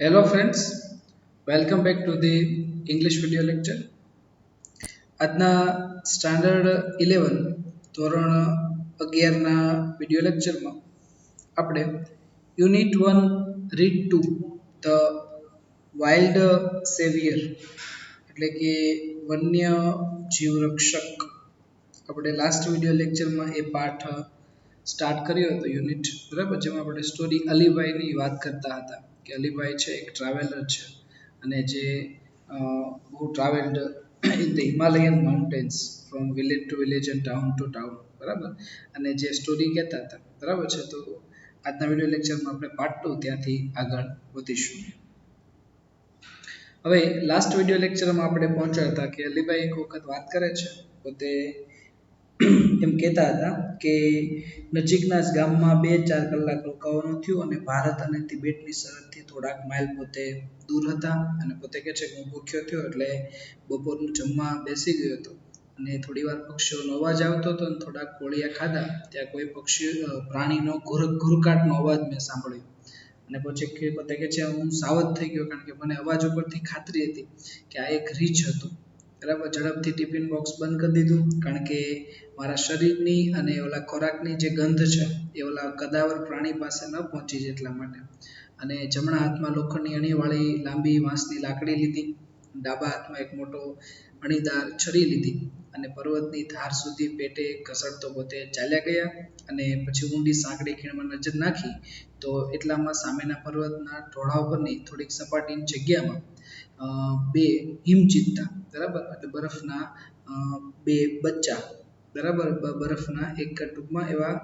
Hello friends, welcome back to the English video lecture. આજના standard 11 ધોરણ 11ના video લેક્ચરમાં આપણે unit 1 read 2 the wild saviour એટલે કે વન્ય જીવ રક્ષક આપણે લાસ્ટ વિડિયો લેક્ચરમાં એ પાઠ સ્ટાર્ટ કર્યો હતો યુનિટ બરાબર જેમાં આપણે સ્ટોરી અલીભાઈની વાત કરતા હતા કે અલીભાઈ છે એક ટ્રાવેલર છે અને જે બહુ travelled in the Himalayan mountains from village to village and town to town બરાબર અને જે સ્ટોરી કહેતા હતા બરાબર છે તો આજના વિડિયો લેક્ચરમાં આપણે પાર્ટ 2 ત્યાંથી આગળ વધીશું હવે લાસ્ટ વિડિયો લેક્ચરમાં આપણે પહોંચ્યા હતા કે અલીભાઈ એક વખત વાત કરે છે પોતે એમ કહેતા હતા કે નજીકના જ ગામમાં 2-4 કલાક રોકાવાનું થયું અને ભારત અને તિબેટની સરહદથી થોડાક માઇલ પોતે દૂર હતા અને પોતે કહે છે કે હું ભૂખ્યો થયો એટલે બપોરનું જમવા બેસી ગયો હતો અને થોડી વાર પક્ષીઓનો અવાજ આવતો હતો અને થોડાક કોળિયા ખાધા ત્યાં કોઈ પક્ષી પ્રાણીનો ઘુરકાટનો અવાજ મેં સાંભળ્યો અને પછી પોતે કહે છે હું સાવધ થઈ ગયો કારણ કે મને અવાજ ઉપરથી ખાતરી હતી કે આ એક રીંછ હતું બરાબર ઝડપથી ટિફિન બોક્સ બંધ કરી દીધું કારણ કે મારા શરીરની અને ઓલા ખોરાકની જે ગંધ છે એ ઓલા કદાવર પ્રાણી પાસે ન પહોંચી જાય એટલા માટે અને જમણા હાથમાં લોખંડની અણીવાળી લાંબી વાંસની લાકડી લીધી ડાબા હાથમાં એક મોટો અણીદાર છરી લીધી અને પર્વતની ધાર સુધી પેટે ઘસડતો પોતે ચાલ્યા ગયા અને પછી ઊંડી સાંકડી ખીણમાં નજર નાખી તો એટલામાં સામેના પર્વતના ટોળા ઉપરની થોડીક સપાટીની જગ્યામાં બે હિમચિત્તા બરાબર એટલે બરફના બે બચ્ચા બરાબર બરફના એક ટૂંકમાં એવા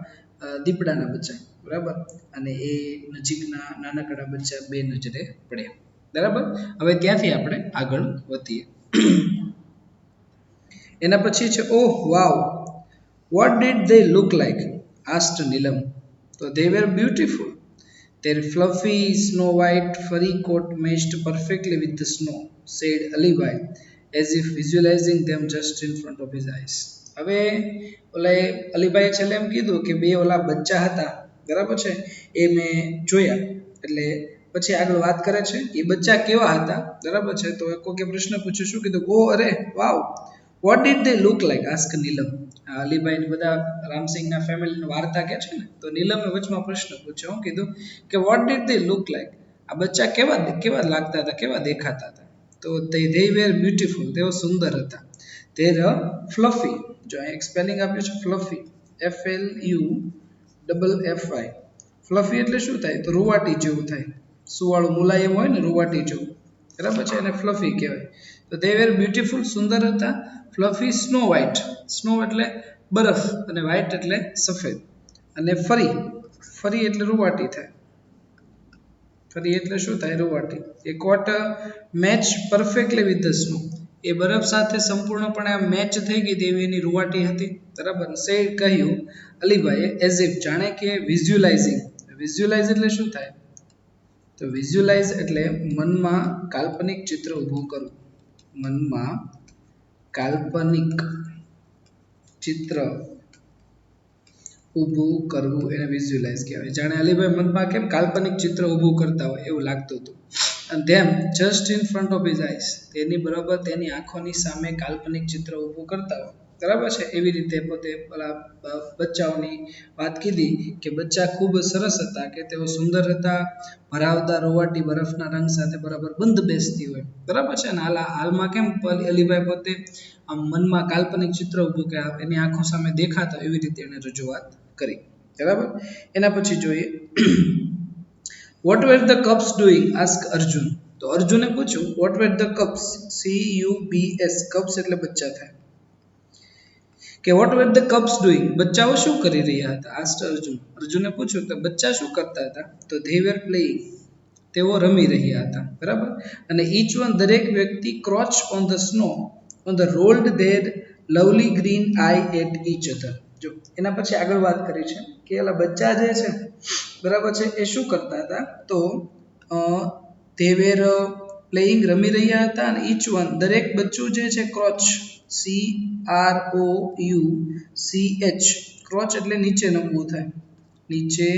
દીપડાના બચ્ચા બરાબર અને એ નજીકના નાનકડા બચ્ચા બે નજરે પડ્યા બરાબર હવે ત્યાંથી આપણે આગળ વધીએ એના પછી છે oh wow what did they look like asked Neelam તો they were beautiful their fluffy snow white furry coat matched perfectly with the snow said Alibai as if visualizing them just in front of his eyes હવે ઓલા અલીભાઈએ છેલ્લે એમ કીધું કે બે ઓલા બચ્ચા હતા બરાબર છે એ મેં જોયા એટલે પછી આગળ વાત કરે છે એ બચ્ચા કેવા હતા બરાબર છે તો કોકે પ્રશ્ન પૂછ્યો શું કીધું ઓ અરે વાવ what did they look like ask નીલમ અલીભાઈ બધા રામસિંહના ફેમિલીની વાર્તા કે છે ને તો નીલમે વચમાં પ્રશ્ન પૂછ્યો હું કીધું કે vote did they look like આ બચ્ચા કેવા કેવા લાગતા હતા કેવા દેખાતા હતા તો they were beautiful તેઓ સુંદર હતા they were fluffy જો અહીં સ્પેલિંગ આપ્યું છે ફ્લફી FLUFFY ફ્લફી એટલે શું થાય તો રૂવાટી જેવું થાય સુવાળું મુલાયમ હોય ને રૂવાટી જેવું બરાબર છે એને ફ્લફી કહેવાય તો they were beautiful સુંદર હતા ફ્લફી સ્નો વ્હાઇટ સ્નો એટલે બરફ અને વ્હાઇટ એટલે સફેદ અને ફરી ફરી એટલે રૂવાટી થાય ફરી એટલે શું થાય રૂવાટી એ coat match perfectly with the snow એ બરફ સાથે સંપૂર્ણપણે મેચ થઈ ગઈ તેવી એની રૂવાટી હતી બરાબર સે કહ્યું અલીભાઈએ એઝ ઇફ જાણે કે વિઝ્યુલાઇઝિંગ વિઝ્યુલાઇઝ એટલે શું થાય તો વિઝ્યુલાઇઝ એટલે મનમાં કાલ્પનિક ચિત્ર ઊભું કરવું મનમાં કાલ્પનિક ચિત્ર ઊભું કરવું એને વિઝ્યુલાઇઝ કહેવાય જાણે અલીભાઈ મનમાં કેમ કાલ્પનિક ચિત્ર ઊભું કરતા હોય એવું લાગતું હતું and them just in front of his eyes તેની બરાબર તેની આંખોની સામે કાલ્પનિક ચિત્ર ઊભું કરતા હોય બરાબર છે એવી રીતે પોતે પેલા બચ્ચાઓની વાત કીધી કે બચ્ચા ખૂબ સરસ હતા કે તેઓ સુંદર હતા ભરાવદાર રોવાટી બરફના રંગ સાથે બરાબર બંધ બેસતી હોય બરાબર છે ને હાલમાં કેમ અલીભાઈ પોતે આમ મનમાં કાલ્પનિક ચિત્ર ઊભું કે એની આંખો સામે દેખાતા એવી રીતે એને રજૂઆત કરી બરાબર એના પછી જોઈએ What were the cubs doing? Asked Arjun. તો અર્જુને પૂછ્યું what were the cubs? CUBS cubs એટલે બચ્ચા થાય કે what were the cubs doing? બચ્ચાઓ શું કરી રહ્યા હતા? asked Arjun. અર્જુને પૂછ્યું તો બચ્ચા શું કરતા હતા? તો they were playing. તેઓ રમી રહ્યા હતા બરાબર અને each one દરેક વ્યક્તિ crouched on the snow on the rolled their lovely green eye at each other. જો એના પછી આગળ વાત કરી છે કે એલા બચ્ચા જે છે બરાબર છે એ શું કરતા હતા તો they were playing રમી રહ્યા હતા અને each one દરેક બચ્ચું જે છે ક્રોચ CROUCH ક્રોચ એટલે નીચે નમવું થાય નીચે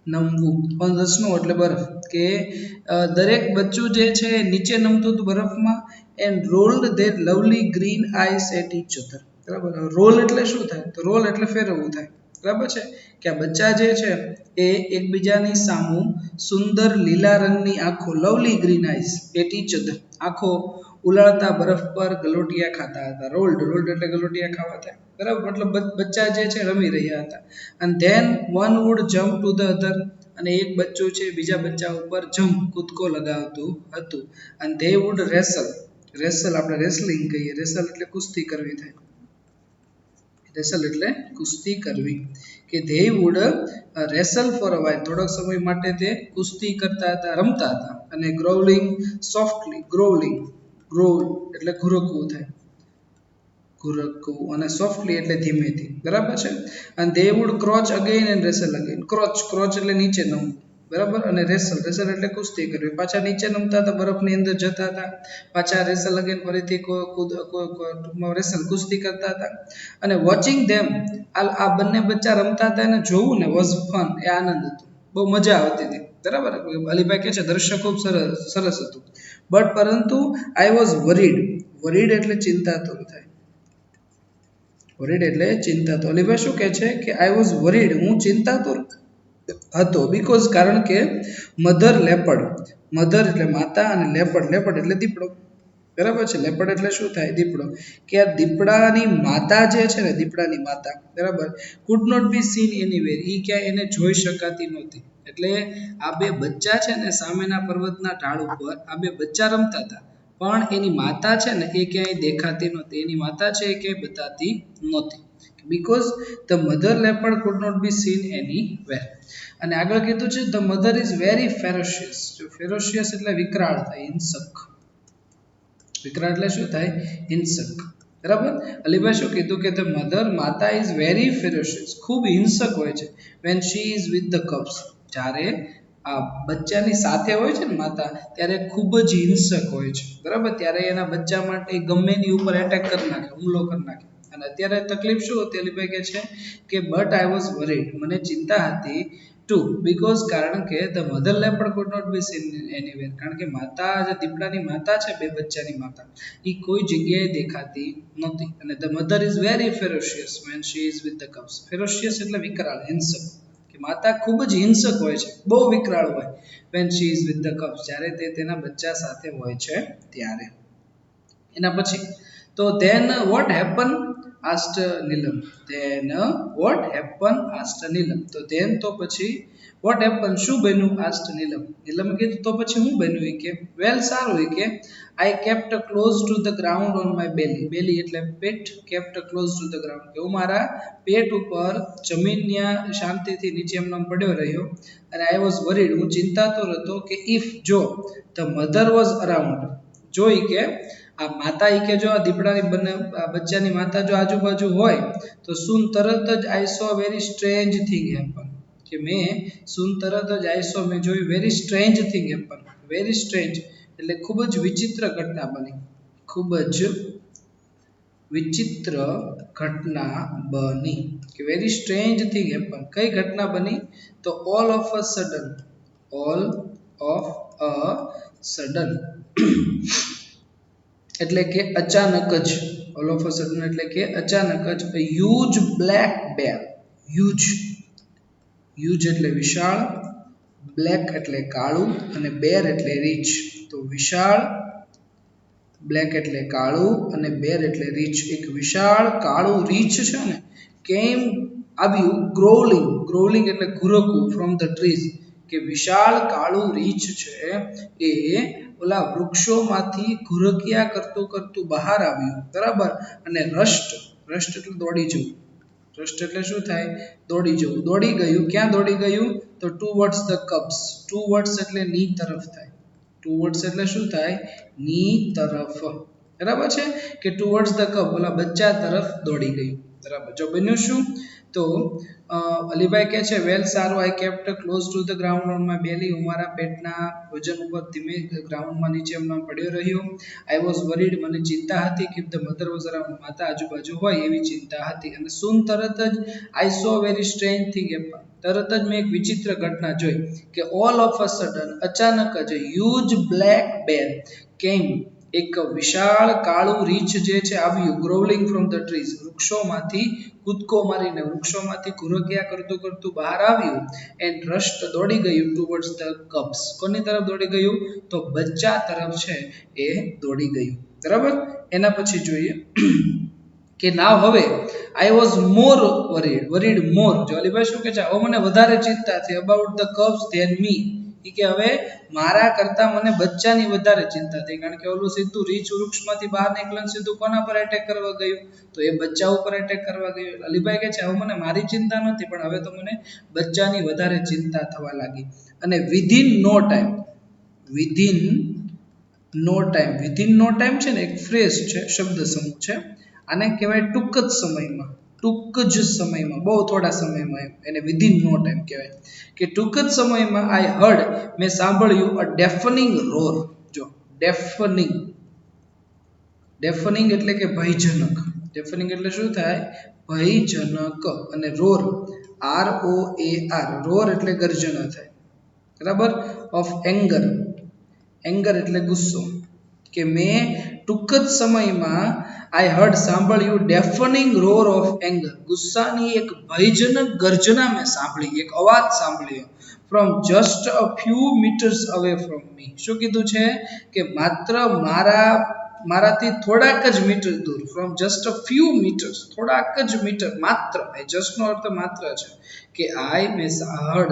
નમવું ઓન ધ સ્નો એટલે બરફ કે દરેક બચ્ચું જે છે એ નીચે નમતું હતું બરફમાં and rolled their lovely green eyes at each other બરાબર રોલ એટલે શું થાય તો રોલ એટલે ફેરવવું થાય બરાબર છે કે આ બચ્ચા જે છે એ એકબીજાની સામું સુંદર લીલા રંગની આંખો lovely green eyes at each other આંખો ઉલાળતા બરફ પર ગલોટિયા ખાતા હતા રોલ્ડ રોલ્ડ એટલે ગલોટિયા ખાવા થાય બરાબર મતલબ બચ્ચા જે છે રમી રહ્યા હતા and then one would jump to the other અને એક બચ્ચું છે બીજા બચ્ચા ઉપર જમ્પ કૂદકો લગાવતું હતું and they would wrestle રેસલ આપણે રેસલિંગ કહીએ રેસલ એટલે કુસ્તી કરવી થાય રેસલ એટલે કુસ્તી કરવી કે they would wrestle for a while થોડોક સમય માટે તે કુસ્તી કરતા હતા રમતા હતા અને growling softly growling growl એટલે ઘુરકવું થાય ઘુરકવું અને સોફ્ટલી એટલે ધીમેથી બરાબર છે and they would crouch again and wrestle again ક્રોચ એટલે નીચે નમવું બરાબર અને રેસલ એટલે કુસ્તી કરવી પાછા નીચે નમતા હતા બરફની અંદર જતા હતા પાછા રેસલ અગેન ફરીથી રેસલ કુસ્તી કરતા હતા અને વોચિંગ ધેમ આ બંને બચ્ચા રમતા હતા એને જોવું ને વોઝ ફન એ આનંદ હતો બહુ મજા આવતી હતી બરાબર અલીભાઈ કહે છે દ્રશ્ય ખૂબ સરસ હતું બટ પરંતુ આઈ વોઝ વરીડ એટલે ચિંતાતુર થાય વરીડ એટલે ચિંતાતુર અલીભાઈ શું કહે છે કે આઈ વોઝ વરીડ હું ચિંતાતુર હતો બીકોઝ કારણ કે મધર એટલે માતા અને લેપડ એટલે દીપડો બરાબર છે લેપડ એટલે શું થાય દીપડો કે આ દીપડાની માતા જે છે ને દીપડાની માતા બરાબર could not be seen anywhere ઈ ક્યાંય એને જોઈ શકાતી નહોતી એટલે આ બે બચ્ચા છે ને સામેના પર્વતના ઢાળ ઉપર આ બે બચ્ચા રમતા હતા પણ એની માતા છે ને એ ક્યાંય દેખાતી નહોતી એની માતા છે એ ક્યાંય બતાતી નહોતી because the mother leopard could not be seen anywhere અને આગળ કીધું છે the mother is very ferocious જો ferocious એટલે વિકરાળ થાય હિંસક વિકરાળ એટલે શું થાય હિંસક બરાબર અલીભાઈ શું કીધું કે the mother માતા is very ferocious ખૂબ હિંસક હોય છે when she is with the cubs જ્યારે આ બચ્ચાની સાથે હોય છે ને માતા ત્યારે ખૂબ જ હિંસક હોય છે બરાબર ત્યારે એના બચ્ચા માટે ગમે એની ઉપર એટેક કરી નાખે હુમલો કરી નાખે અને અત્યારે તકલીફ શું હતી અલીભાઈ કહે છે કે બટ આઈ વોઝ વરીડ મને ચિંતા હતી ટુ બીકોઝ કારણ કે the mother leopard could not be seen anywhere કારણ કે માતા જે દીપડાની માતા છે બે બચ્ચાની માતા એ કોઈ જગ્યાએ દેખાતી નહોતી અને the mother is very ferocious when she is with the cubs ferocious એટલે વિકરાળ હિંસક કે માતા ખૂબ જ હિંસક હોય છે બહુ વિકરાળ હોય when she is with the cubs જ્યારે તે તેના બચ્ચા સાથે હોય છે ત્યારે એના પછી તો then what happened asked Nilam then what happened asked Nilam તો then તો પછી what happened શું બન્યું asked Nilam કીધું તો પછી શું બન્યું કે well સારું કે I kept close to the ground on my belly એટલે પેટ kept close to the ground કે હું મારા પેટ ઉપર જમીનના શાંતિથી નીચે એમનો પડ્યો રહ્યો અને I was worried હું ચિંતાતુર હતો કે if જો the mother was around જોઈ કે આ માતા ઈ કે જો આ દીપડાની બંને બચ્ચાની માતા જો આજુબાજુ હોય તો શું તરત જ I saw very strange thing happen કે તરત જ આઈ સો મેં જોયું very strange thing happen very strange એટલે ખૂબ જ વિચિત્ર ઘટના બની ખૂબ જ વિચિત્ર ઘટના બની કે વેરી સ્ટ્રેન્જ થિંગ હેપન કઈ ઘટના બની તો ઓલ ઓફ અ સડન એટલે કે અચાનક જ ઓલ ઓફ અ સડન એટલે કે અચાનક જ હ્યુજ બ્લેક બેર હ્યુજ એટલે વિશાળ બ્લેક એટલે કાળું અને બેર એટલે રીચ તો વિશાળ બ્લેક એટલે કાળું અને બેર એટલે રીચ એક વિશાળ કાળું રીચ છે ને કેમ આવ્યું ગ્રોવલિંગ એટલે ઘુરકવું ફ્રોમ ધ ટ્રીઝ કે વિશાળ કાળું રીચ છે એ ઓલા વૃક્ષોમાંથી ઘુરકિયા કરતું બહાર આવ્યું બરાબર અને રષ્ટ એટલે દોડી જવું રષ્ટ એટલે શું થાય દોડી જવું દોડી ગયું ક્યાં દોડી ગયું તો ટુવર્ડ્સ ધ કબ્સ ટુવર્ડ્સ એટલે ની તરફ થાય ટુવર્ડ્સ એટલે શું થાય ની તરફ બરાબર છે કે ટુવર્ડ્સ ધ કબ ઓલા બચ્ચા તરફ દોડી ગયું બરાબર જો બન્યું શું તો અલીભાઈ કહે છે વેલ સારું I kept close to the ground on my belly હું મારા પેટના વજન ઉપર ધીમે ગ્રાઉન્ડમાં નીચે એમનો પડ્યો રહ્યો આઈ વોઝ વરીડ મને ચિંતા હતી કે ધ મધર વોઝ અરાઉન્ડ માતા આજુબાજુ હોય એવી ચિંતા હતી અને સૂન તરત જ I saw very strange thing happen તરત જ મેં એક વિચિત્ર ઘટના જોઈ કે ઓલ ઓફ અ સડન અચાનક જ હ્યુજ બ્લેક બેર કેમ એક વિશાળ કાળું રીંછ જે છે આવ્યું ગ્રોવલિંગ ફ્રોમ ધ ટ્રીઝ વૃક્ષોમાંથી કૂદકો મારીને વૃક્ષોમાંથી ઘુરકિયા કરતું કરતું બહાર આવ્યું એન્ડ રસ્ટ દોડી ગયું ટુવર્ડ્સ ધ કબ્સ કોની તરફ દોડી ગયું તો બચ્ચા તરફ છે એ દોડી ગયું બરાબર એના પછી જોઈએ કે નાવ હવે આઈ વોઝ મોર વરીડ મોર જો અલીભાઈ શું કે છે હવે મને વધારે ચિંતા થઈ અબાઉટ ધ કબ્સ ધેન મી કે હવે મારા કરતા મને બચ્ચાની વધારે ચિંતા થઈ કારણ કે ઓલું સીધું રીંછ વૃક્ષમાંથી બહાર નીકળીને સીધું કોના પર એટેક કરવા ગયું તો એ બચ્ચા ઉપર એટેક કરવા ગયું અલીભાઈ કહે છે હવે મને મારી ચિંતા નથી પણ હવે તો મને બચ્ચાની વધારે ચિંતા થવા લાગી અને વિધિન નો ટાઈમ વિધિન નો ટાઈમ છે ને એક ફ્રેઝ છે શબ્દ સમૂહ છે આને કહેવાય ટૂંક જ સમયમાં ટૂંક જ સમયમાં બહુ થોડા સમયમાં એને વિધિન નો ટાઈમ કહેવાય કે ટૂંક જ સમયમાં આઈ હર્ડ મેં સાંભળ્યું અ ડેફનિંગ રોર જો ડેફનિંગ એટલે કે ભયજનક ડેફનિંગ એટલે શું થાય ભયજનક અને રોર ROAR રોર એટલે ગર્જના થાય બરાબર ઓફ એંગર એટલે ગુસ્સો કે મેં ટૂંક જ સમયમાં આઈ હર્ડ સાંભળ્યું ડેફનિંગ રોર ઓફ એંગર ગુસ્સાની એક ભયજનક ગર્જના મેં સાંભળી એક અવાજ સાંભળ્યો from just a few metres away from me શું કીધું છે કે માત્ર મારાથી થોડાક જ મીટર દૂર from just a few metres થોડાક જ મીટર માત્ર જસ્ટ નો અર્થ માત્ર છે કે મેં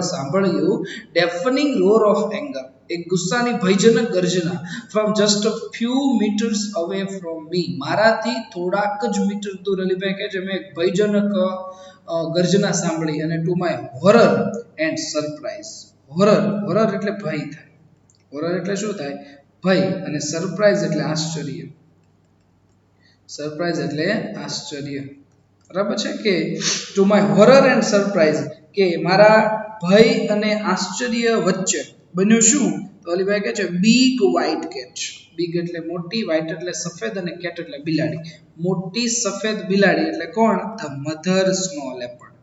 સાંભળ્યું ડેફનિંગ રોર ઓફ એંગર એક ગુસ્સાની ભયજનક ગર્જના from just a few metres away from me મારાથી થોડાક જ મીટર દૂર અલીભાઈ કહે છે મેં એક ભયજનક ગર્જના સાંભળી અને to my horror and surprise horror એટલે ભય થાય હોરર એટલે શું થાય ભય અને સરપ્રાઈઝ એટલે આશ્ચર્ય બરાબર છે કે to my horror and surprise કે મારા ભય અને આશ્ચર્ય વચ્ચે બન્યું શું તો અલીભાઈ કહે છે બિગ વ્હાઇટ કેટ બિગ એટલે મોટી વ્હાઇટ એટલે સફેદ અને કેટ એટલે બિલાડી મોટી સફેદ બિલાડી એટલે કોણ ધ મધર સ્નો લેપર્ડ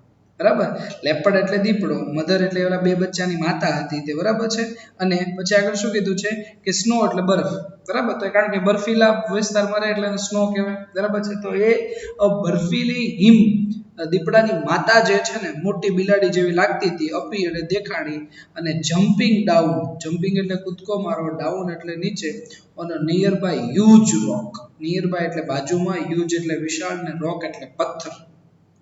બરાબર લેપર્ડ એટલે દીપડો મધર એટલે ઓલા બે બચ્ચાની માતા હતી તે બરાબર છે અને પછી આગળ શું કીધું છે કે સ્નો એટલે બરફ બરાબર તો કારણ કે બર્ફીલા વિસ્તારમાં રહે એટલે સ્નો કહેવાય બરાબર છે તો એ બર્ફીલી હિમ દીપડાની માતા જે છે ને મોટી બિલાડી જેવી લાગતી હતી અપી એટલે દેખાણી અને જમ્પિંગ એટલે કૂદકો મારો ડાઉન એટલે નીચે on a nearby huge rock nearby એટલે બાજુમાં હ્યુજ એટલે વિશાળ ને રોક એટલે પથ્થર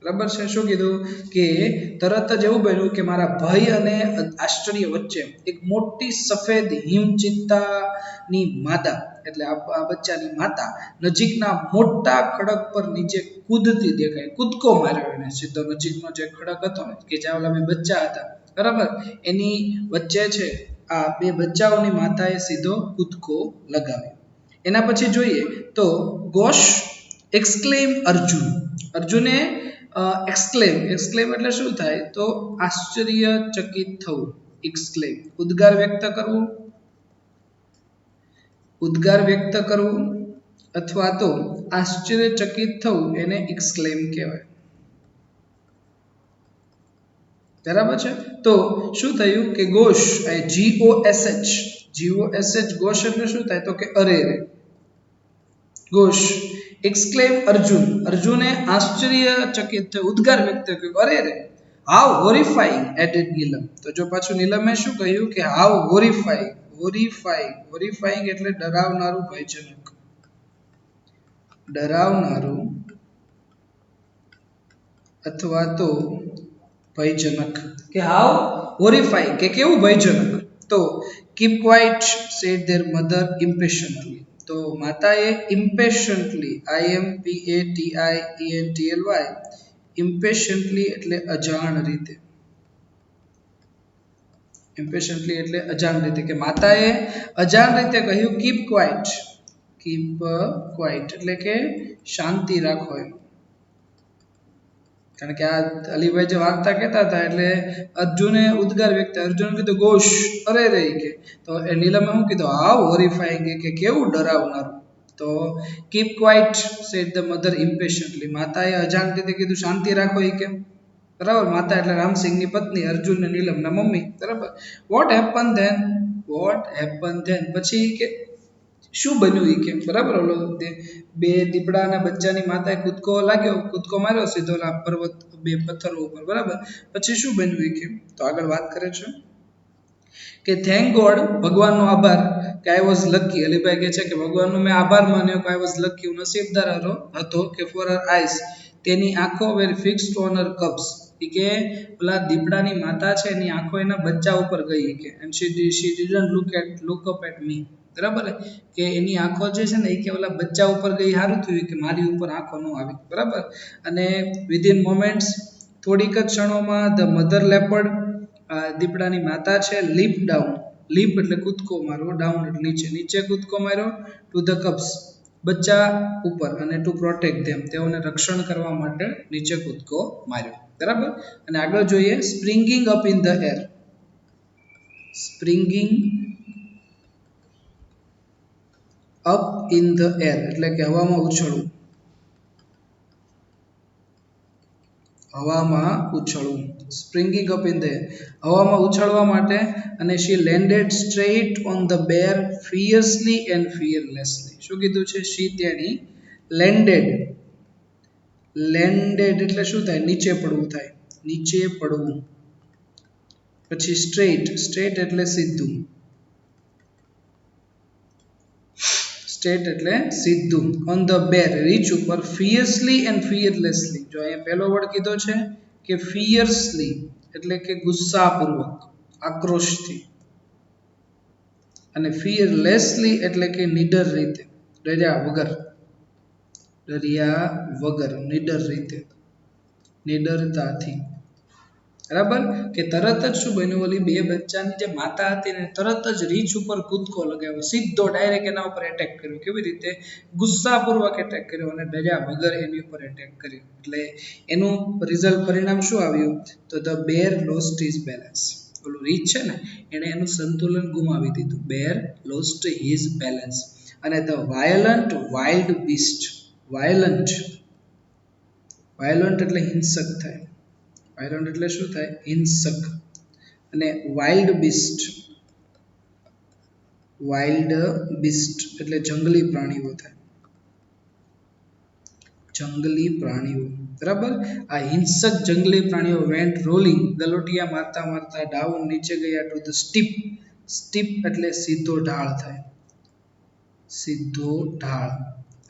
બરાબર છે શું કીધું કે તરત જ એવું બન્યું કે મારા ભય અને આશ્ચર્ય વચ્ચે એક મોટી સફેદ હિમચિત્તાની માતા એટલે આ બચ્ચાની માતા નજીકના મોટા ખડક પર નીચે કૂદતી દેખાય કૂદકો માર્યો એને સીધો નજીકનો જે ખડક હતો ને કે જ્યાં ઓલા બે બચ્ચા હતા બરાબર એની વચ્ચે છે આ બે બચ્ચાઓની માતાએ સીધો કૂદકો લગાવ્યો એના પછી જોઈએ તો ગોશ એક્સક્લેમ અર્જુને એક્સક્લેમ એટલે શું થાય તો આશ્ચર્યચકિત થવું એક્સક્લેમ ઉદ્ગાર વ્યક્ત કરવું અથવા તો આશ્ચર્યચકિત થવું એને એક્સક્લેમ કહેવાય બરાબર છે તો શું થયું કે ઘોષ GOSH ઘોષ એટલે શું થાય તો કે અરે ઘોષ એક્સક્લેમ અર્જુને આશ્ચર્યચકિત થયું ઉદ્ગાર વ્યક્ત કર્યો અરે રે હાઉ હોરિફાઇંગ એડેડ નીલમ તો જો પાછું નીલમે શું કહ્યું કે હાઉ હોરિફાઇંગ એટલે ડરાવનારું અથવા તો ભયજનક કે હાઉ હોરિફાઇંગ કે કેવું ભયજનક તો keep quiet said their mother impatiently તો માતાએ ઇમ્પેશન્ટલી ઇમ્પેશન્ટલી એટલે અજાણ રીતે કે માતાએ અજાણ રીતે કહ્યું કીપ ક્વાઇટ એટલે કે શાંતિ રાખો એમ કારણ કે આ અલીભાઈ જે વાર્તા કહેતા હતા એટલે અર્જુને ઉદ્ગાર વ્યક્ત અર્જુન કીધું ગોશ અરે રે કે તો એ નીલમે શું કીધું હાવ હોરિફાઈંગ કે કેવું ડરાવનારું તો keep quiet said the mother impatiently માતાએ અજાણતીથી કીધું શાંતિ રાખો એ કેમ બરાબર માતા એટલે રામસિંહની પત્ની અર્જુન ને નીલમના મમ્મી બરાબર વોટ હેપન ધેન પછી કે શું બન્યું એ કે બરાબર ઓલો બે દીપડાના બચ્ચાની માતાએ કૂદકો માર્યો સીધો પર્વત બે પથ્થરો ઉપર બરાબર પછી શું બન્યું એ કે તો આગળ વાત કરે છે કે થેન્ક ગોડ ભગવાનનો આભાર કે આઈ વોઝ લકી અલીભાઈ કહે છે કે ભગવાનનો મેં આભાર માન્યો કે આઈ વોઝ લકી હું નસીબદાર હતો કે ફોર હર આઈસ તેની આંખો વેર ફિક્સ્ડ ઓન હર કબ્સ કે પેલા દીપડાની માતા છે એની આંખો એના બચ્ચા ઉપર ગઈ કે and she didn't look up at me બરાબર કે એની આંખો જે છે ને એ કે ઓલા બચ્ચા ઉપર ગઈ સારું થયું કે મારી ઉપર આંખો ન આવી બરાબર અને વિધિન મોમેન્ટ્સ થોડીક જ ક્ષણોમાં ધ મધર લેપર્ડ દીપડાની માતા છે લીપ ડાઉન લીપ એટલે કૂદકો મારવો ડાઉન એટલે નીચે કૂદકો માર્યો ટુ ધ કબ્સ બચ્ચા ઉપર અને ટુ પ્રોટેક્ટ ધેમ તેઓને રક્ષણ કરવા માટે નીચે કૂદકો માર્યો બરાબર અને આગળ જોઈએ springing up in the air springing up in the air એટલે કે હવામાં ઉછળવું springing up in the air હવામાં ઉછળવા માટે અને she landed straight on the bear fiercely and fearlessly શું કીધું છે શી તેણી લેન્ડેડ એટલે શું થાય નીચે પડવું પછી સ્ટ્રેટ એટલે સીધું ઓન ધ બેર રીચ ઉપર ફિયર્સલી એન્ડ ફિયરલેસલી જો અહીંયા પહેલો વર્ડ કીધો છે કે ફિયર્સલી એટલે કે ગુસ્સાપૂર્વક આક્રોશથી અને ફિયરલેસલી એટલે કે નિડર રીતે ડર્યા વગર નિડર રીતે નિડરતાથી બરાબર કે તરત જ શું બન્યું ઓલી બે બચ્ચાની જે માતા હતી ને તરત જ રીચ ઉપર કૂદકો લગાવ્યો સીધો ડાયરેક્ટ એના ઉપર એટેક કર્યો કેવી રીતે ગુસ્સાપૂર્વક એટેક કર્યો અને ડર્યા વગર એની ઉપર એટેક કર્યો એટલે એનું રિઝલ્ટ પરિણામ શું આવ્યું તો the bear lost his balance ઓલું રીચ છે ને એણે એનું સંતુલન ગુમાવી દીધું બેર લોસ્ટ હિઝ બેલેન્સ અને the violent wild beast violent એટલે હિંસક થાય વાયલન્ટ એટલે શું થાય હિંસક અને વાઇલ્ડ બીસ્ટ એટલે જંગલી પ્રાણીઓ થાય બરાબર આ હિંસક જંગલી પ્રાણીઓ વેન્ટ રોલિંગ ગલોટિયા મારતા ડાઉન નીચે ગયા ટુ ધ સ્ટીપ એટલે સીધો ઢાળ થાય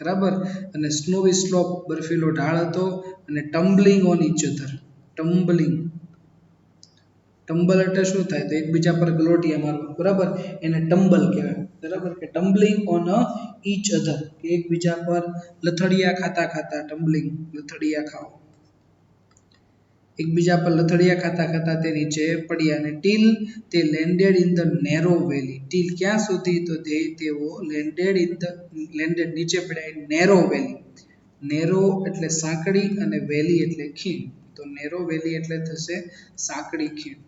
બરાબર અને સ્નોવી સ્લોપ બર્ફીલો ઢાળ હતો અને ટમ્બલિંગ ઓન ઈચ અધર ટમ્બલ એટલે શું થાય તો એકબીજા પર ગલોટિયા મારવા બરાબર એને ટમ્બલ કહેવાય બરાબર કે ટમ્બલિંગ ઓન ઈચ અધર કે એકબીજા પર લથડિયા ખાતા ટમ્બલિંગ લથડિયા ખાઓ એકબીજા પર લથડિયા ખાતા તે નીચે પડ્યા અને ટીલ તે landed in the narrow valley till ક્યાં સુધી તો તેઓ લેન્ડેડ નીચે પડ્યા ઇન નેરો વેલી નેરો એટલે સાંકડી અને વેલી એટલે ખીણ તો નેરો વેલી એટલે થશે સાંકડી ખીણ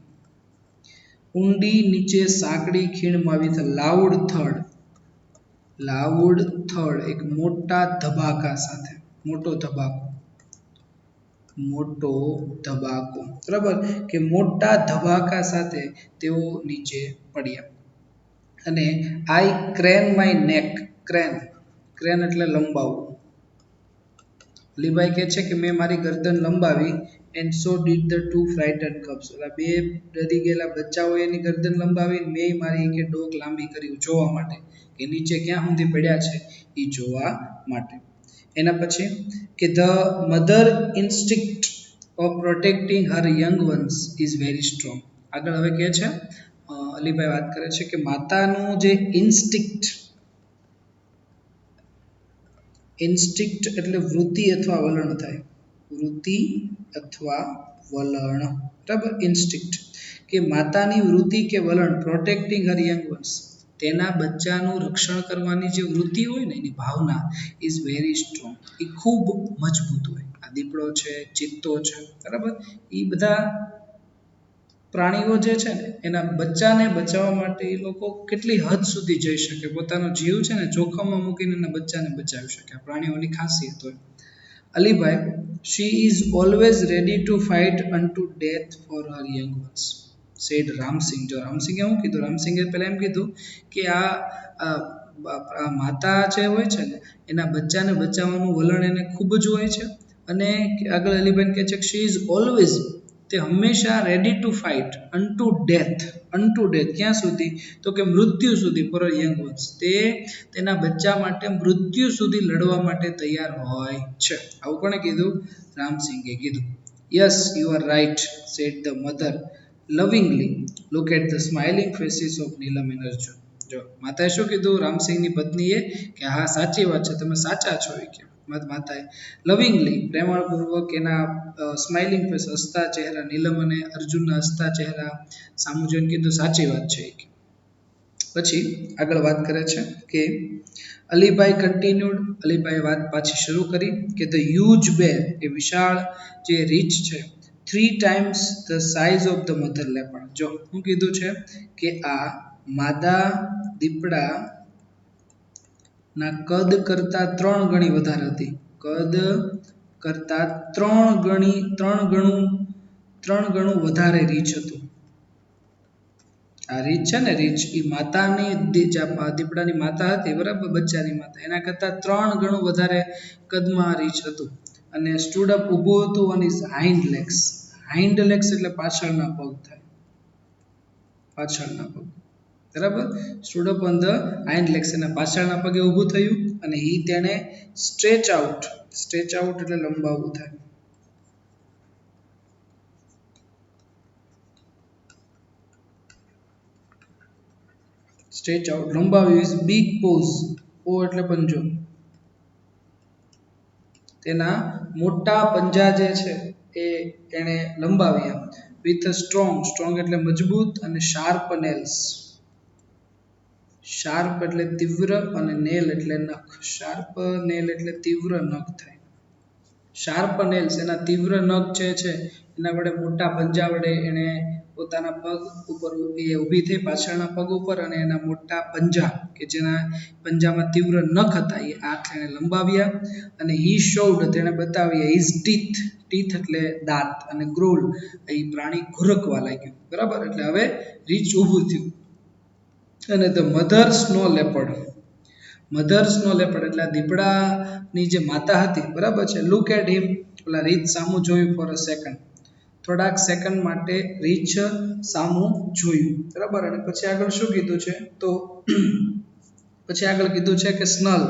ઊંડી નીચે સાંકડી ખીણમાં આવી છે લાઉડ થડ એક મોટા ધબાકા સાથે મોટો ધબાકો બરાબર કે મોટા ધબાકા સાથે તેઓ નીચે પડ્યા અને આઈ ક્રેન માય નેક ક્રેન એટલે લંબાવવું લીભાઈ કહે છે કે મેં મારી ગરદન લંબાવી and so did the two frightened cubs ઓલા બે ડરી ગયેલા બચ્ચાઓ એની ગરદન લંબાવી મેં મારી કે ડોક લાંબી કરી જોવા માટે કે નીચે ક્યાં સુધી પડ્યા છે એ જોવા માટે એના પછી કે the mother instinct of protecting her young ones is very strong આગળ હવે કહે છે અલીભાઈ વાત કરે છે કે માતાનું જે ઇન્સ્ટિક્ટ એટલે વૃત્તિ અથવા વલણ થાય બરાબર ઇન્સ્ટિક્ટ કે માતાની વૃત્તિ કે વલણ પ્રોટેક્ટિંગ હર યંગ વન્સ તેના બચ્ચાનું રક્ષણ કરવાની જે વૃત્તિ હોય ને એની ભાવના ઇઝ વેરી સ્ટ્રોંગ. એ ખૂબ મજબૂત હોય. આ દીપડો છે, ચિત્તો છે, બરાબર, એ બધા પ્રાણીઓ જે છે ને એના બચ્ચાને બચાવવા માટે એ લોકો કેટલી હદ સુધી જઈ શકે, પોતાનો જીવ છે ને જોખમમાં મૂકીને એના બચ્ચાને બચાવી શકે. આ પ્રાણીઓની ખાસિયત હોય. Alibhai, she is always ready to fight unto death for her young ones, said Ramsinh. જો રામસિંગે શું કીધું? રામસિંગે પહેલા એમ કીધું કે આ માતા જે હોય છે ને એના બચ્ચાને બચાવવાનું વલણ એને ખૂબ જ હોય છે. અને આગળ અલીબેન કહે છે કે she is always, તે હંમેશા ready to fight unto death. Unto death ક્યાં સુધી? તો કે મૃત્યુ સુધી. ફોર અ યંગ વન્સ, તે તેના બચ્ચા માટે મૃત્યુ સુધી લડવા માટે તૈયાર હોય છે. આવું કોણે કીધું? રામસિંગે કીધું. Yes, you are right, said the mother lovingly. Look at the smiling faces of Neelam and Arjun. જો માતાએ શું કીધું રામસિંહની પત્નીએ? કે હા સાચી વાત છે, તમે સાચા છો. એ કે માતાએ લવિંગલી, પ્રેમાળપૂર્વક એના સ્માઇલિંગ ફેસ, હસતા ચહેરા, નીલમ અને અર્જુનના હસતા ચહેરા સામું જોઈને કીધું સાચી વાત છે. પછી આગળ વાત કરે છે કે અલીભાઈ કન્ટિન્યુડ, અલીભાઈ વાત પાછી શરૂ કરી કે ધ હ્યુજ બેર, એ વિશાળ જે રીચ છે, 3 times the size of the mother leopard. જો શું કીધું છે કે આ માદા દીપડા ના કદ કરતા 3 ગણી વધારે હતી. કદ કરતા 3 ગણું વધારે રીચ હતું. આ રીચ છે ને, રીચ એ માતાની દીપડાની માતા હતી, બરાબર, બચ્ચાની માતા, એના કરતા 3 ગણું વધારે કદમાં રીચ હતું. અને સ્ટૂડ અપ, ઊભું હતું, on his hind legs. Hind legs એટલે પાછળના પગ થાય, પાછળના પગ, બરાબર. Stood up on the hind legs, એના પાછળના પગે ઊભું થયું. અને તેને સ્ટ્રેચ આઉટ, સ્ટ્રેચ આઉટ એટલે લંબાવવું થાય. સ્ટ્રેચ આઉટ લંબાવ્યું. ઇઝ બિગ પોઝ, પો એટલે પંજો, તેના મોટા પંજા જે છે એ એને લંબાવ્યા. વિથ સ્ટ્રોંગ, સ્ટ્રોંગ એટલે મજબૂત, અને શાર્પ નેલ્સ. શાર્પ એટલે તીવ્ર, અને નેલ એટલે નખ. શાર્પ નેલ એટલે તીવ્ર નખ થાય. શાર્પ નેલ્સ, એના તીવ્ર નખ જે છે એના વડે, મોટા પંજા વડે એને પોતાના પગ ઉપર ઊભી થઈ, પાછળના પગ ઉપર, અને એના મોટા પંજા કે જેના પંજામાં તીવ્ર નખ હતા એ આંખ એને લંબાવ્યા. અને હી શોડ, તેણે બતાવ્યા, હિઝ ટીથ, ટીથ એટલે દાંત, અને ગ્રોલ, એ પ્રાણી ઘુરકવા લાગ્યું, બરાબર. એટલે હવે રીચ ઊભું થયું. અને the mother snow leopard, mother snow leopard એટલે આ દીપડાની જે માતા હતી, બરાબર છે, લુક એટ હિમ, ઓલા રીચ સામું જોયું. ફોર અ સેકન્ડ, થોડાક સેકન્ડ માટે રીચ સામું જોયું, બરાબર. અને પછી આગળ શું કીધું છે? તો પછી આગળ કીધું છે કે સ્નલ,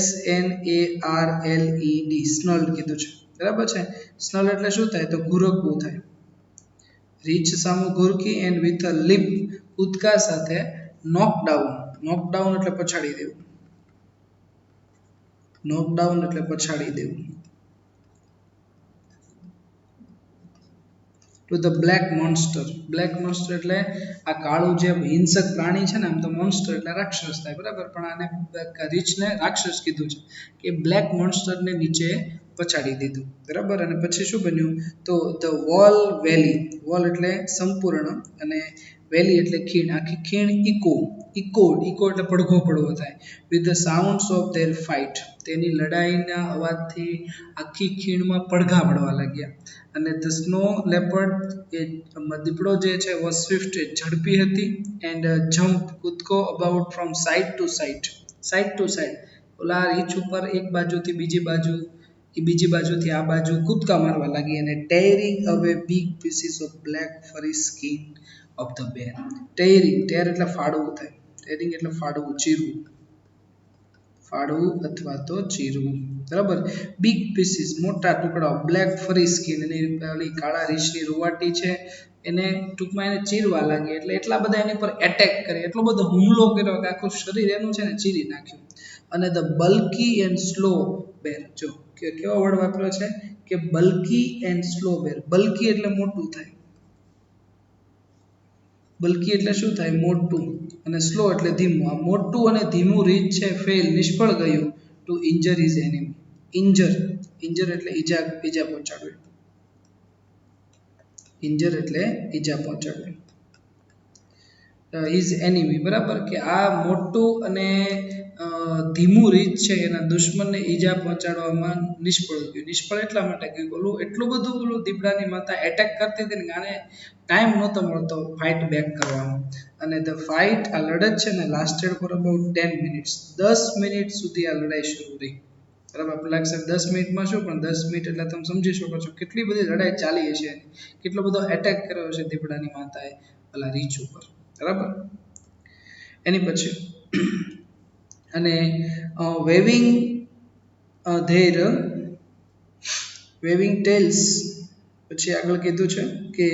SNARLED, સ્નલ કીધું છે, બરાબર છે. સ્નલ એટલે શું થાય? તો ઘુરકવું થાય. રીચ સામું ઘુરકી, એન્ડ વિથ અ લીપ, કૂદકા સાથે, નોકડાઉન, નોકડાઉન એટલે પછાડી દેવું, નોકડાઉન એટલે પછાડી દેવું, to the black monster. Black monster એટલે આ કાળું જે હિંસક પ્રાણી છે ને, આમ તો મોન્સ્ટર એટલે રાક્ષસ થાય, બરાબર, પણ આને રીચને રાક્ષસ કીધું છે કે બ્લેક મોન્સ્ટરને નીચે પછાડી દીધું, બરાબર. અને પછી શું બન્યું? તો ધ વોલ વેલી, વોલ એટલે સંપૂર્ણ, અને વેલી એટલે ખીણ, આખી ખીણ ઇકોડ એટલે પડઘો પડવો થાય. With the sounds of their fight, તેની લડાઈના અવાજથી આખી ખીણમાં પડઘા પડવા લાગ્યા. અને ધ સ્નો લેપર્ડ, એ દીપડો જે છે વોઝ સ્વિફ્ટ, ઝડપી હતી. એન્ડ જમ્પ, કૂદકો, about from side to side, side to side, ઓલા રીચ ઉપર એક બાજુથી બીજી બાજુ, એ બીજી બાજુથી આ બાજુ કૂદકા મારવા લાગી. અને tearing away big pieces of black furry skin of the bear. Tearing, tear એટલે ફાડવું થાય, ટેરિંગ એટલે ફાડવું, ચીરવું, ફાડવું અથવા તો ચીરવું, બરાબર. બિગ પીસીસ, મોટા ટુકડાઓ, બ્લેક ફરી સ્કિન, એની પેલી કાળા રીછની રૂવાટી છે એને ટૂંકમાં એને ચીરવા લાગી. એટલે એટલા બધા એની પર એટેક કરે, એટલો બધો હુમલો કર્યો કે આખું શરીર એનું છે ને ચીરી નાખ્યું. અને the bulky and slow bear, જો કેવો વર્ડ વાપર્યો છે કે bulky and slow bear. Bulky એટલે મોટું થાય, બલ્કી એટલે શું થાય મોટું અને સ્લો એટલે ધીમું. આ મોટું અને ધીમું રીચ છે ફેલ નિષ્ફળ ગયું to injure his enemy. Injure injure એટલે ઈજા પહોંચાડવી. ઇન્જર એટલે ઈજા પહોંચાડવી. ઇઝ એનિમી બરાબર કે આ મોટું અને ધીમું રીત છે એના દુશ્મનને ઈજા પહોંચાડવામાં નિષ્ફળ ગયું. નિષ્ફળ એટલા માટે કે ઓલું એટલું બધું ઓલું દીપડાની માતા એટેક કરતી હતી ને આને ટાઈમ નહોતો મળતો ફાઇટ બેક કરવાનો. અને ધ ફાઇટ આ લડત છે ને lasted for about 10 minutes. 10 minute સુધી આ લડાઈ શરૂ રહી. બરાબર આપણે લાગશે 10 મિનિટમાં શું પણ 10 મિનિટ એટલે તમે સમજી શકો છો કેટલી બધી લડાઈ ચાલી હશે એની. કેટલો બધો એટેક કર્યો હશે દીપડાની માતાએ પેલા રીચ ઉપર. બરાબર એની પછી અને વેવિંગ ટેલ્સ પછી આગળ કીધું છે કે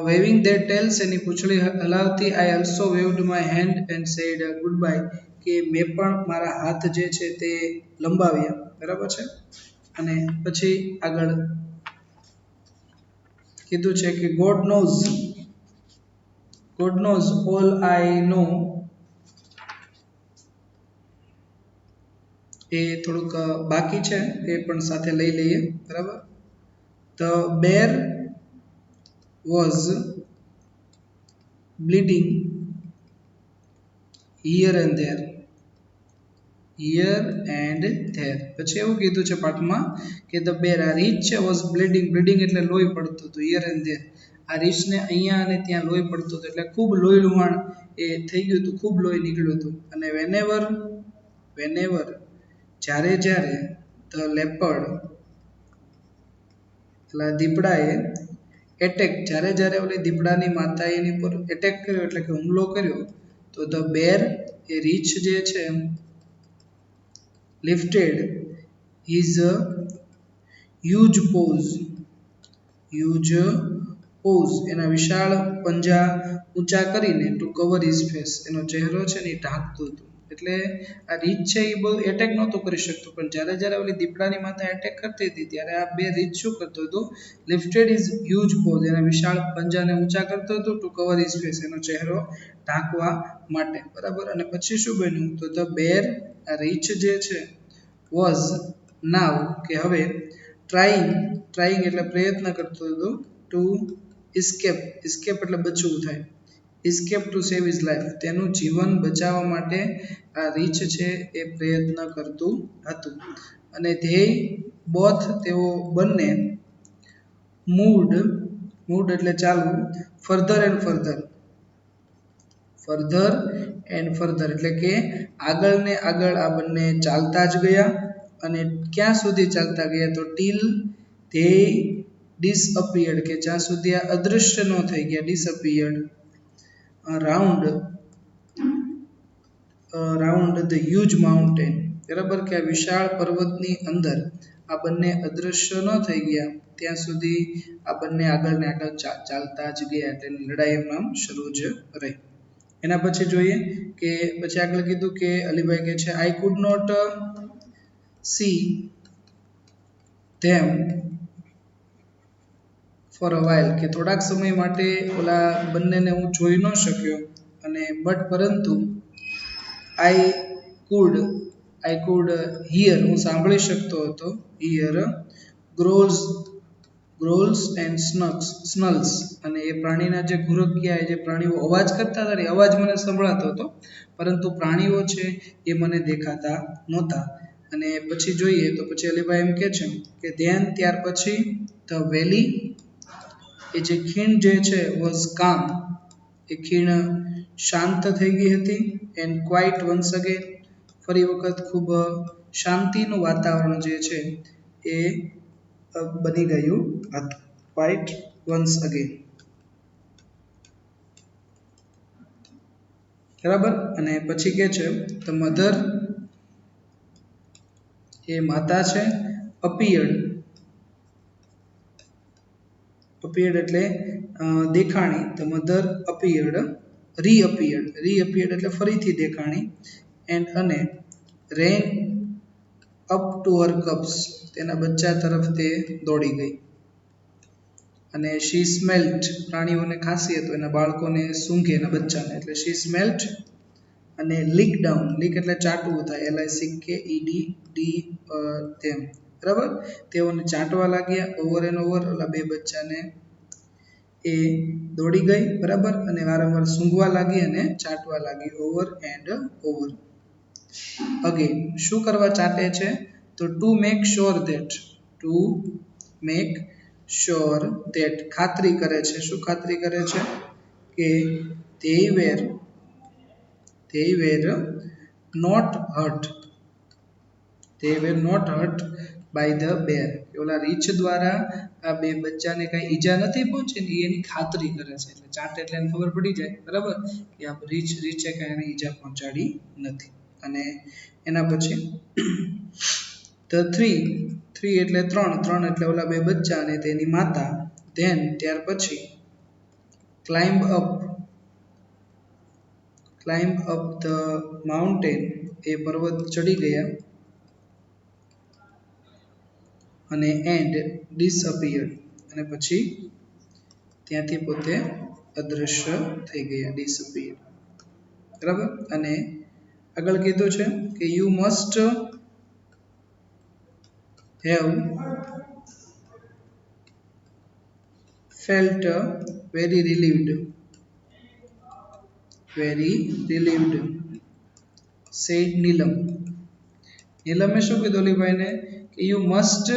વેવિંગ ધેર ટેલ્સ એની પૂંછડી હલાવતી I also waved my hand and said goodbye કે મેં પણ મારા હાથ જે છે તે લંબાવ્યા. બરાબર છે અને પછી આગળ કીધું છે કે God knows all I know. એ થોડુંક બાકી છે એ પણ સાથે લઈ લઈએ. બરાબર the bear was bleeding here and there. પછી એવું કીધું છે પાઠમાં કે ધ બેર આ રીચ છે વોઝ બ્લીડિંગ એટલે લોહી પડતું હતું. હિયર એન્ડ ધેર આ રીચને અહીંયા અને ત્યાં લોહી પડતું હતું એટલે ખૂબ લોહી લુહાણ એ થઈ ગયું હતું. ખૂબ લોહી નીકળ્યું હતું. અને વેનેવર જ્યારે ધ લેપર્ડ એટલે દીપડાએ એટેક જ્યારે ઓલી દીપડાની માતાએ એની પર એટેક કર્યો એટલે કે હુમલો કર્યો તો ધ બેર એ રીચ જે છે લિફ્ટેડ હિઝ હ્યુજ પોઝ એના વિશાળ પંજા ઊંચા કરીને ટુ કવર હિઝ ફેસ એનો ચહેરો છે ને એ ઢાંકતું હતું. એટલે આ રીચ છે એ બહુ એટેક નહોતો કરી શકતો પણ જ્યારે ઓલી દીપડાની માતા એટેક કરતી હતી ત્યારે આ બે રીચ શું કરતો હતો લિફ્ટેડ ઇઝ હ્યુજ પોઝ એના વિશાળ પંજાને ઊંચા કરતો હતો ટુ કવર હિઝ ફેસ એનો ચહેરો ઢાંકવા માટે. બરાબર અને પછી શું બન્યું તો ધ બેર આ રીચ જે છે વોઝ નાવ કે હવે ટ્રાઈંગ એટલે પ્રયત્ન કરતો હતો ટુ ઇસ્કેપ એટલે બચવું થાય. ઇસ્કેપ ટુ સેવ હિઝ લાઈફ તેનું જીવન બચાવવા માટે આ રીચ છે એ પ્રયત્ન કરતું હતું. અને તેઓ બંને મૂડ એટલે ચાલવું ફર્ધર એન્ડ ફર્ધર એટલે કે આગળ ને આગળ આ બંને ચાલતા જ ગયા. અને ક્યાં સુધી ચાલતા ગયા તો ટીલ ધે ડિસઅપિયર્ડ કે જ્યાં સુધી આ અદૃશ્ય ન થઈ ગયા. Disappeared round the huge mountain. બરાબર કે આ વિશાળ પર્વતની અંદર આ બંને અદૃશ્ય ન થઈ ગયા ત્યાં સુધી આ બંને આગળ ને આગળ ચાલતા જ ગયા એટલે લડાઈ એમનામ શરૂ જ રહી. એના પછી જોઈએ કે પછી આગળ કીધું કે અલીભાઈ કહે છે I could not see them for a while કે થોડાક સમય માટે ઓલા બંનેને હું જોઈ ન શક્યો. અને પરંતુ આઈ કુડ હિયર હું સાંભળી શકતો હતો. હિયર ગ્રોલ્સ એન્ડ સ્નલ્સ અને એ પ્રાણીના જે ઘુરકિયા જે પ્રાણીઓ અવાજ કરતા હતા ને અવાજ મને સંભળાતો હતો પરંતુ પ્રાણીઓ છે એ મને દેખાતા નહોતા. અને પછી જોઈએ તો પછી અલીભાઈ એમ કે છે કે ત્યાર પછી ધ વેલી એ જે ખીણ જે છે વોઝ કામ એ ખીણ શાંત થઈ ગઈ હતી. એન્ડ ક્વાઇટ વન્સ અગેન ફરી વખત ખૂબ શાંતિનું વાતાવરણ જે છે એ બની ગયું હતું. Quite once again. બરાબર અને પછી કે છે ધ મધર એ માતા છે અપિયર્ડ એટલે દેખાણી. ધ મધર રીઅપિયર્ડ એટલે ફરીથી દેખાણી. અને રેન અપ ટુ હર કબ્સ તેના બચ્ચા તરફ તે દોડી ગઈ. અને શી સ્મેલ્ટ પ્રાણીઓને ખાંસી તો એના બાળકોને સૂંઘે એના બચ્ચાને એટલે શી સ્મેલ્ટ અને લીક ડાઉન લીક એટલે ચાટવું થાય LICKED તેમ બરાબર તેઓને ચાટવા લાગ્યા ઓવર એન્ડ ઓવર ઓલા બે બચ્ચાને એ દોડી ગઈ બરાબર અને વારંવાર સૂંઘવા લાગી અને ચાટવા લાગી ઓવર એન્ડ ઓવર અગેન શું કરવા ચાટે છે તો ટુ મેક શ્યોર ધેટ ખાતરી કરે છે શું ખાતરી કરે છે કે they were not hurt by the bear ઓલા રીંછ દ્વારા આ બે બચ્ચાને કઈ ઈજા નથી પહોંચી ને એની ખાતરી કરે છે એટલે ચાટે એટલે એને ખબર પડી જાય બરાબર કે આ રીંછે કઈ એને ઈજા પહોંચાડી નથી અને એના પછી the three એટલે ત્રણ એટલે ઓલા બે બચ્ચા અને તેની માતા then ત્યાર પછી climb up the mountain એ પર્વત ચડી ગયા અને and disappeared અને પછી ત્યાંથી પોતે અદૃશ્ય થઈ ગયા disappeared બરાબર અને આગળ કીધું છે કે you must have felt very relieved said નીલમે શું કીધું અલીભાઈને કે you must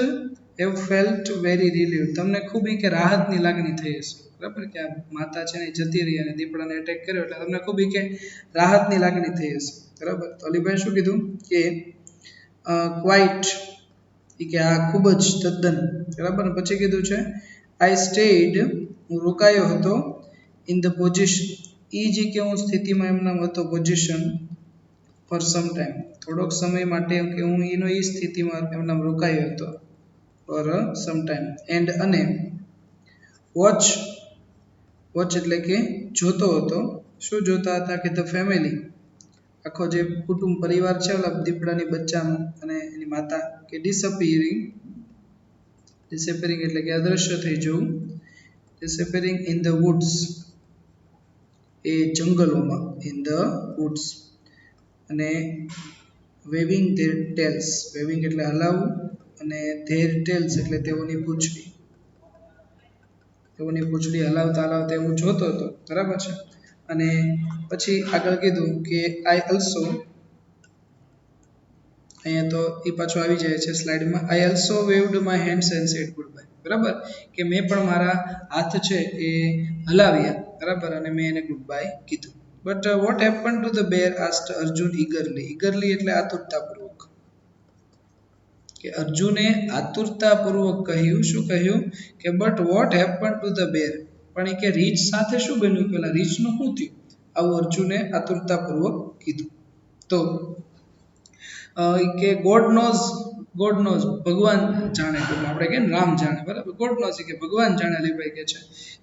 have felt very relieved તમને ખૂબ કે રાહતની લાગણી થઈ હશે બરાબર કે આ માતા છે ને જતી રહી અને દીપડાને એટેક કર્યો એટલે તમને ખૂબ કે રાહતની લાગણી થઈ હશે બરાબર તો અલીભાઈ શું કીધું કે ક્વાઇટ કે આ ખૂબ જ તદ્દન બરાબર પછી કીધું છે I stayed હું રોકાયો હતો in the position જે કે હું સ્થિતિમાં એમના હતો પોઝિશન for some time થોડોક સમય માટે કે હું એ સ્થિતિમાં એમના રોકાયો હતો for some time and અને વોચ એટલે કે જોતો હતો શું જોતા હતા કે ધ ફેમિલી આખો જે કુટુંબ પરિવાર છે ઓલા દીપડાની બચ્ચાનો અને એની માતા કે ડિસઅપિયરિંગ એટલે કે અદૃશ્ય થઈ જવું ડિસઅપિયરિંગ ઇન ધ વુડ્સ એ જંગલોમાં ઇન ધ વુડ્સ અને વેવિંગ ધેર ટેલ્સ વેવિંગ એટલે હલાવવું અને ધેર ટેલ્સ એટલે તેઓની પૂંછડી હલાવતા એવું જોતો હતો બરાબર છે અને પછી આગળ કીધું કે આઈ ઓલ્સો અહીંયા તો એ પાછું આવી જાય છે સ્લાઇડમાં I also waved my hands and said goodbye બરાબર કે મેં પણ મારા હાથ છે એ હલાવ્યા બરાબર અને મેં એને ગુડ બાય કીધું but what happen to the bear asked Arjun eagerly એટલે આતુરતાપૂર્વક કે અર્જુને આતુરતાપૂર્વક કહ્યું શું કહ્યું કે but what happen to the bear પણ એ કે રીંછ સાથે શું બન્યું પેલા રીંછનું શું થયું આવું અર્જુને આતુરતાપૂર્વક કીધું તો કે ગોડ નોઝ ભગવાન જાણે આપણે કે રામ જાણે બરાબર ગોડ નોઝ કે ભગવાન જાણે અલીભાઈ કે છે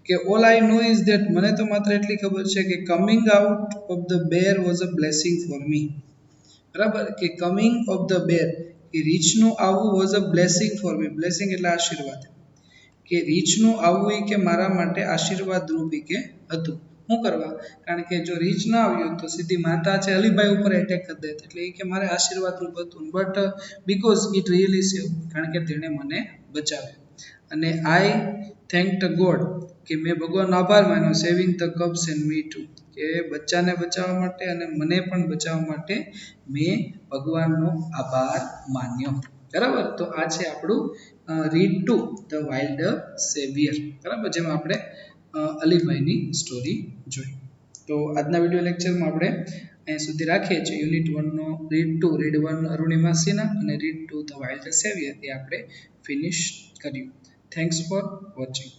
કે all I know is that મને તો માત્ર એટલી ખબર છે કે coming out of the bear was a blessing for me બરાબર કે કમિંગ ઓફ ધ બેર કે રીંછનું આવવું was a blessing for me blessing એટલે આશીર્વાદ કે રીંછનું આવવું એ કે મારા માટે આશીર્વાદ રૂપી કે હતું શું કરવા કારણ કે જો રીંછ ના આવ્યું તો સીધી માતા છે અલીભાઈ ઉપર એટેક કરી દેત એટલે એ કે મારે આશીર્વાદ રૂપ હતું બટ બીકોઝ ઇટ રિયલી સેવ કારણ કે તેણે મને બચાવ્યો અને આઈ થેન્ક્ડ ગોડ કે મેં ભગવાનનો આભાર માન્યો saving the cubs and me to કે બચ્ચાને બચાવવા માટે અને મને પણ બચાવવા માટે મેં ભગવાનનો આભાર માન્યો બરાબર તો આ છે આપણું read to the wild saviour બરાબર જેમાં આપણે અલીભાઈની સ્ટોરી જોઈ તો આજના વિડીયો લેક્ચરમાં આપણે અહીં સુધી રાખીએ છીએ unit 1 no read 1 Arunima Sinha અને રીડ 2 ધ વાઇલ્ડ સેવિયર એ આપણે ફિનિશ કર્યું થેન્ક્સ ફોર વોચિંગ